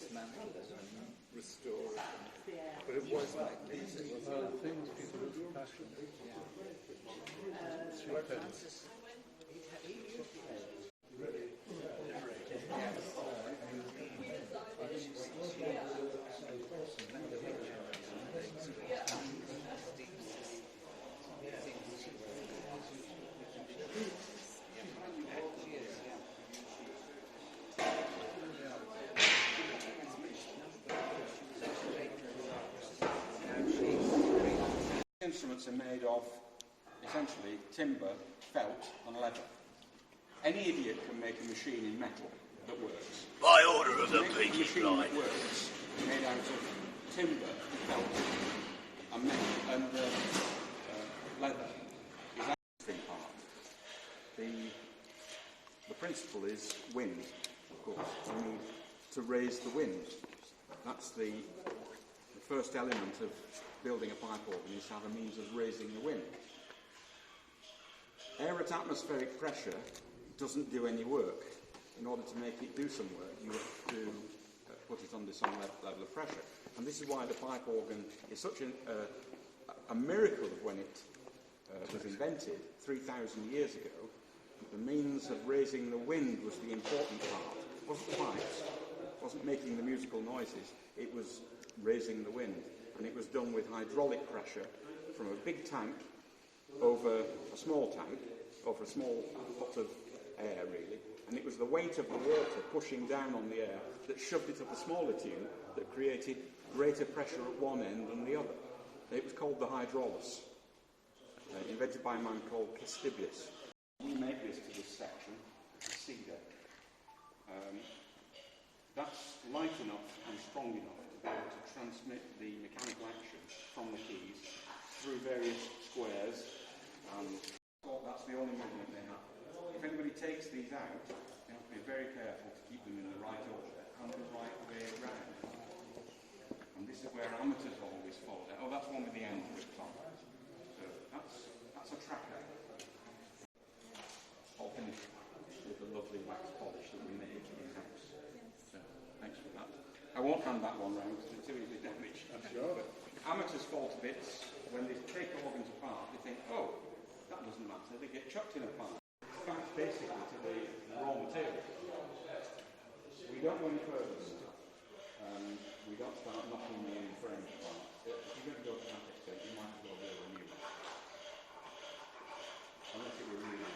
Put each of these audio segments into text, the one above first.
dismantle it and restore it. But it was magnificent. Things people do for passion. Instruments are made of essentially timber, felt and leather. Any idiot can make a machine in metal that works. By order of the Making a machine Line. that works made out of timber, felt and metal and leather is the interesting part. The principle is wind, of course. You need to raise the wind. That's the first element of building a pipe organ is to have a means of raising the wind. Air at atmospheric pressure doesn't do any work. In order to make it do some work, you have to put it under some level of pressure. And this is why the pipe organ is such a miracle of when it was invented 3,000 years ago. The means of raising the wind was the important part. It wasn't the pipes, it wasn't making the musical noises, it was raising the wind. And it was done with hydraulic pressure from a big tank over a small tank, over a small pot of air really, and it was the weight of the water pushing down on the air that shoved it up a smaller tube that created greater pressure at one end than the other. It was called the hydraulis, invented by a man called Castibius. We make this to this section, cedar. That's light enough and strong enough to be able to transmit the mechanical action from the keys through various squares. That's the only movement they have. If anybody takes these out, they have to be very careful to keep them in the right order and the right way round. And this is where amateurs always fall down. Oh, that's one with the end ripped off. So that's a tracker. All finished with the lovely wax polish that we make in-house. So, thanks for that. I won't hand that one round because it's too easily damaged. I'm sure. But amateurs fall to bits when they take organs apart. They think, oh, that doesn't matter. They get chucked in a pile. Back basically to the raw material. We don't go any further. We don't start knocking the frame apart. If you're going to go to that extent, you might as well build a new one. Unless it were really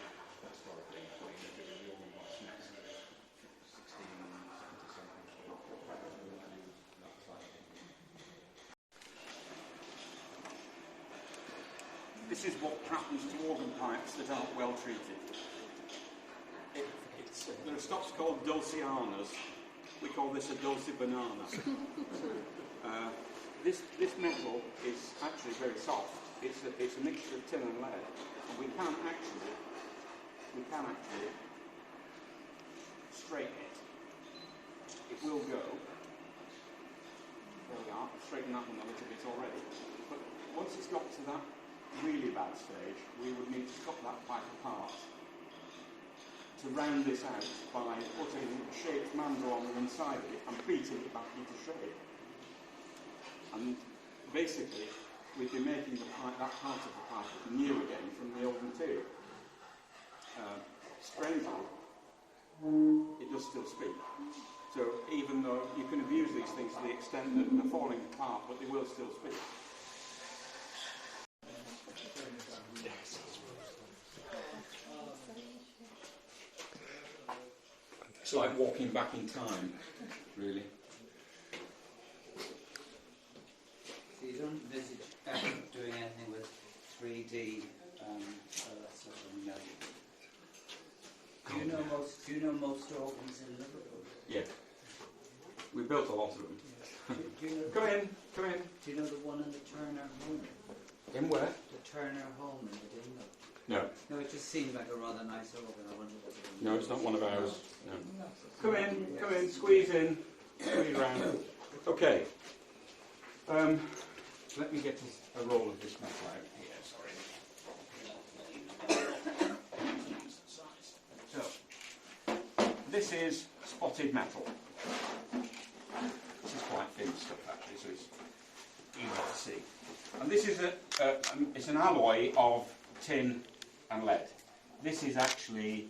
historically, so you know, it was the only one next 1670 something. This is what happens to organ pipes that aren't well treated. There are stops called dulcianas. We call this a dulce banana. This metal is actually very soft. It's a mixture of tin and lead. And we can actually straighten it. It will go. There we are. I've straightened that one a little bit already. But once it's got to that really bad stage, we would need to cut that pipe apart to round this out by putting shaped mandrel on the inside of it and beating it back into shape. And basically, we'd be making that part of the pipe new again from the old material. Strangely, it does still speak. So even though you can abuse these things to the extent that they're falling apart, but they will still speak. It's like walking back in time, really. So you don't envisage doing anything with 3D sort of metal? Do you know most organs in Liverpool? Yeah. We built a lot of them. Do you know Come in. Do you know the one in the Turner home? In where? The Turner home in the Dingle? No. No, it just seemed like a rather nice organ. I wondered whether it was... No, it's not one of ours. No. Come in, squeeze in, squeeze round. Okay. Let me get a roll of this metal out here, sorry. So, this is spotted metal. This is quite thin stuff actually, so it's easy to see. And this is it's an alloy of tin and lead. This is actually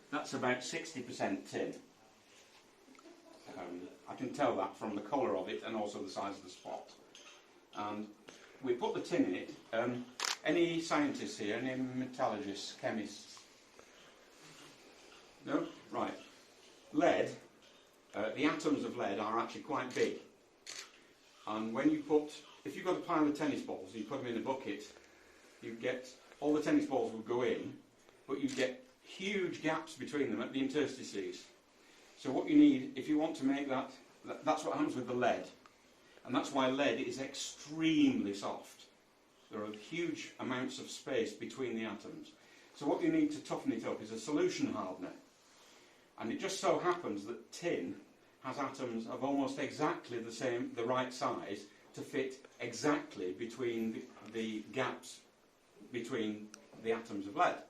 that's about 60% tin. I can tell that from the colour of it and also the size of the spot. And we put the tin in it. Any scientists here? Any metallurgists, chemists? No? Right. Lead, the atoms of lead are actually quite big. And when you if you've got a pile of tennis balls, you put them in a bucket, you get, all the tennis balls will go in, but you get huge gaps between them at the interstices. So what you need, if you want to make that's what happens with the lead. And that's why lead is extremely soft. There are huge amounts of space between the atoms. So what you need to toughen it up is a solution hardener. And it just so happens that tin has atoms of almost exactly the right size to fit exactly between the gaps between the atoms of lead.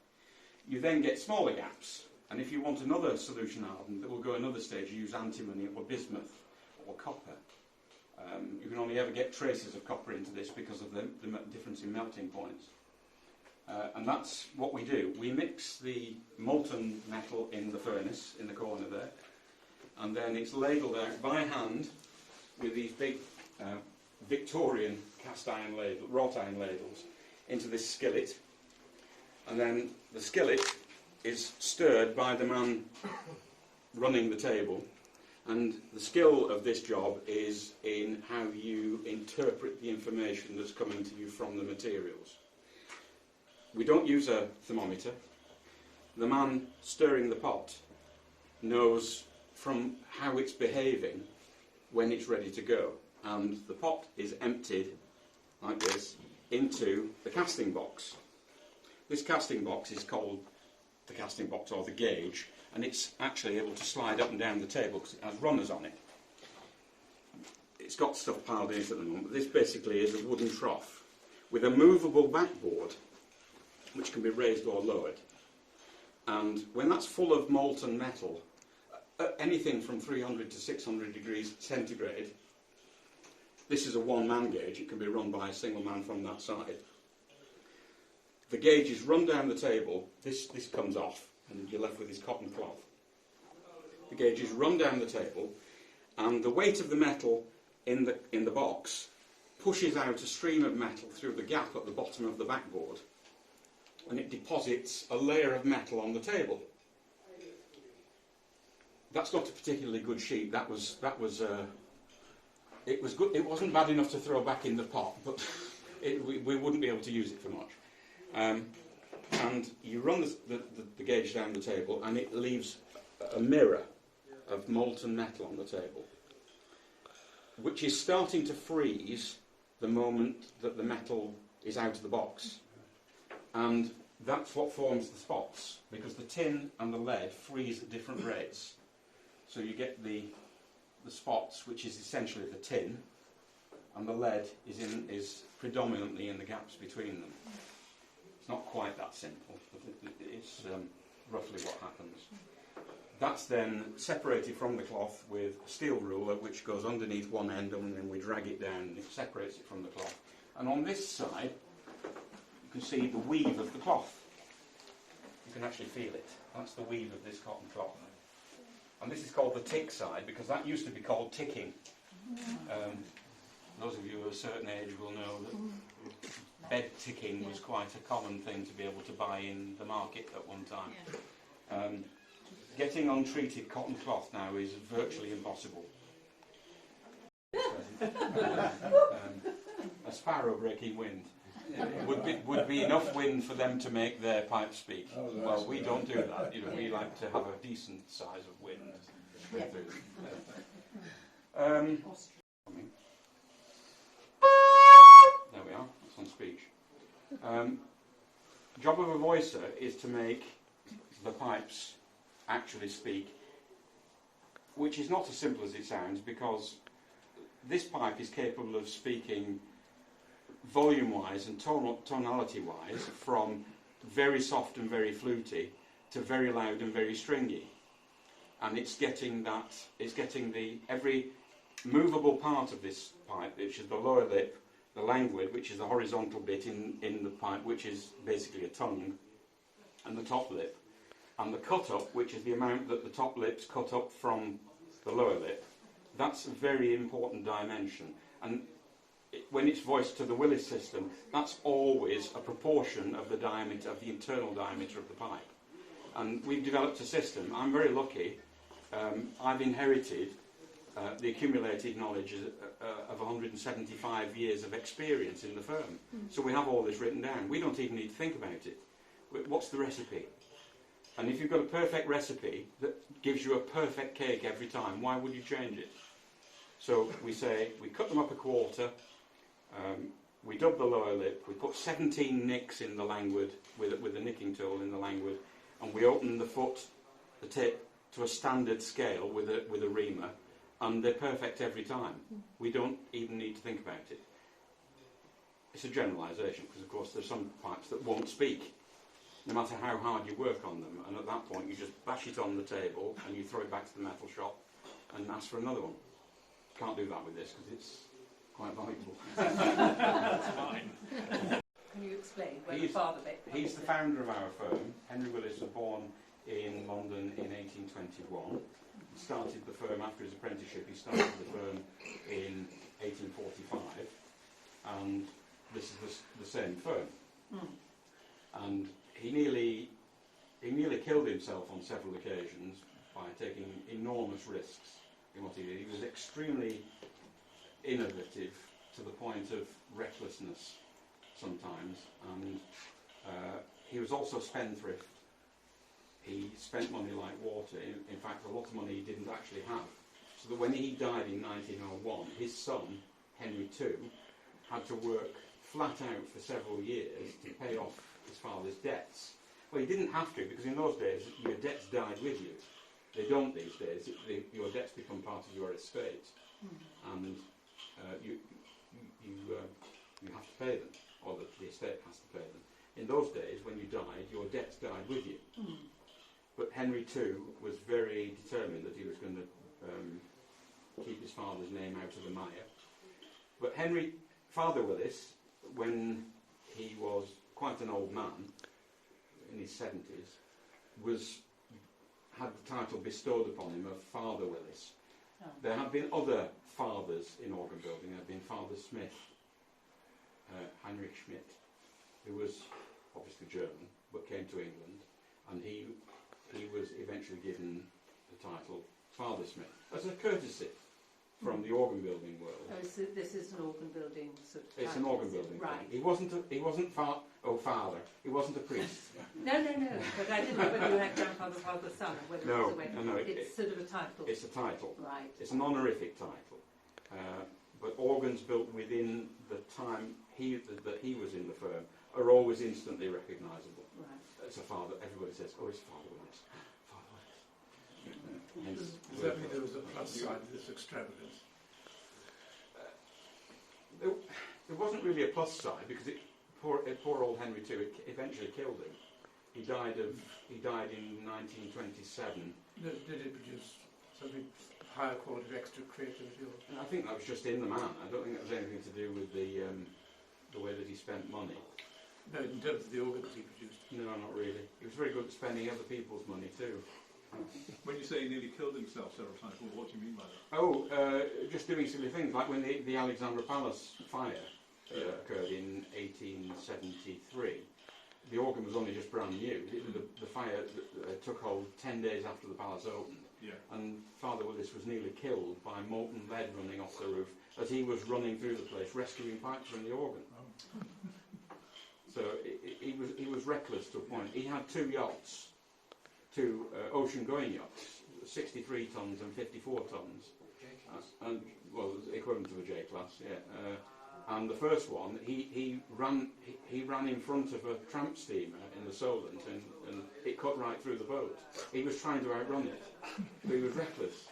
You then get smaller gaps, and if you want another solution hardened that will go another stage, you use antimony or bismuth or copper. You can only ever get traces of copper into this because of the difference in melting points. And that's what we do. We mix the molten metal in the furnace in the corner there, and then it's ladled out by hand with these big Victorian cast iron wrought iron ladles into this skillet, and then the skillet is stirred by the man running the table. And the skill of this job is in how you interpret the information that's coming to you from the materials. We don't use a thermometer. The man stirring the pot knows from how it's behaving when it's ready to go. And the pot is emptied, like this, into the casting box. This casting box is called the casting box or the gauge, and it's actually able to slide up and down the table because it has runners on it. It's got stuff piled in it at the moment, but this basically is a wooden trough with a movable backboard which can be raised or lowered. And when that's full of molten metal, anything from 300 to 600 degrees centigrade, this is a one-man gauge. It can be run by a single man from that side. The gauge is run down the table. This comes off, and you're left with this cotton cloth. The gauge is run down the table, and the weight of the metal in the box pushes out a stream of metal through the gap at the bottom of the backboard, and it deposits a layer of metal on the table. That's not a particularly good sheet. It was good. It wasn't bad enough to throw back in the pot, but we wouldn't be able to use it for much. And you run the gauge down the table, and it leaves a mirror of molten metal on the table, which is starting to freeze the moment that the metal is out of the box. And that's what forms the spots, because the tin and the lead freeze at different rates. So you get the spots, which is essentially the tin, and the lead is predominantly in the gaps between them. It's not quite that simple, but it's roughly what happens. That's then separated from the cloth with a steel ruler, which goes underneath one end, and then we drag it down, and it separates it from the cloth. And on this side, you can see the weave of the cloth. You can actually feel it. That's the weave of this cotton cloth. And this is called the tick side, because that used to be called ticking. Those of you of a certain age will know that bed ticking was quite a common thing to be able to buy in the market at one time. Getting untreated cotton cloth now is virtually impossible. A sparrow breaking wind would be enough wind for them to make their pipe speak. Well, we don't do that. We like to have a decent size of wind. There we are. That's on speech. Job of a voicer is to make the pipes actually speak, which is not as simple as it sounds, because this pipe is capable of speaking volume-wise and tonality-wise from very soft and very fluty to very loud and very stringy. And it's getting every movable part of this pipe, which is the lower lip, the languid, which is the horizontal bit in the pipe, which is basically a tongue, and the top lip, and the cut up, which is the amount that the top lip's cut up from the lower lip. That's a very important dimension. And when it's voiced to the Willis system, that's always a proportion of the diameter, of the internal diameter of the pipe. And we've developed a system. I'm very lucky. I've inherited the accumulated knowledge of 175 years of experience in the firm. So we have all this written down. We don't even need to think about it. What's the recipe? And if you've got a perfect recipe that gives you a perfect cake every time, why would you change it? So we say, we cut them up a quarter, we dub the lower lip, we put 17 nicks in the languid with a nicking tool in the languid, and we open the foot, the tip, to a standard scale with a reamer, and they're perfect every time. We don't even need to think about it. It's a generalisation, because of course there's some pipes that won't speak, no matter how hard you work on them, and at that point you just bash it on the table and you throw it back to the metal shop and ask for another one. Can't do that with this because it's quite valuable. That's fine. Can you explain where the father bit? He's the founder of our firm. Henry Willis was born in London in 1821. He started the firm after his apprenticeship. He started the firm in 1845, and this is the same firm. And he nearly killed himself on several occasions by taking enormous risks in what he did. He was extremely innovative to the point of recklessness sometimes, and he was also spendthrift. He spent money like water. In fact, a lot of money he didn't actually have. So that when he died in 1901, his son, Henry II, had to work flat out for several years to pay off his father's debts. Well, he didn't have to, because in those days your debts died with you. They don't these days. Your debts become part of your estate, and you have to pay them, or the estate has to pay them. In those days, when you died, your debts died with you. But Henry II was very determined that he was going to keep his father's name out of the mire. But Father Willis, when he was quite an old man, in his 70s, had the title bestowed upon him of Father Willis. Oh. There have been other fathers in organ building. There have been Father Smith, Heinrich Schmidt, who was obviously German, but came to England, and he was eventually given the title Father Smith as a courtesy from the organ building world. Oh, so this is an organ building sort of It's an organ building right. Thing. He wasn't father. He wasn't a priest. No. But I didn't know whether you had grandfather, father, son, or whether it was a way. No. It's sort of a title. It's a title. Right. It's an honorific title. But organs built within the time that he was in the firm are always instantly recognisable. Right. It's a father. Everybody says, "Oh, it's Father Willis." Father Willis. Does that mean there was a plus side to this extravagance? There wasn't really a plus side, because poor old Henry II, it eventually killed him. He died in 1927. Did it produce something higher quality of extra creativity? And I think that was just in the man. I don't think that was anything to do with the way that he spent money. No, in terms of the organs he produced. No, not really. He was very good at spending other people's money too. When you say he nearly killed himself several times, well, what do you mean by that? Oh, just doing silly things, like when the Alexandra Palace fire occurred in 1873. The organ was only just brand new. The fire took hold 10 days after the palace opened. Yeah. And Father Willis was nearly killed by molten lead running off the roof as he was running through the place rescuing pipes from the organ. Oh. So he was reckless to a point. He had two yachts, two ocean-going yachts, 63 tons and 54 tons. And well, equivalent to a J-class, yeah. And the first one, he ran in front of a tramp steamer in the Solent, and it cut right through the boat. He was trying to outrun it, but he was reckless.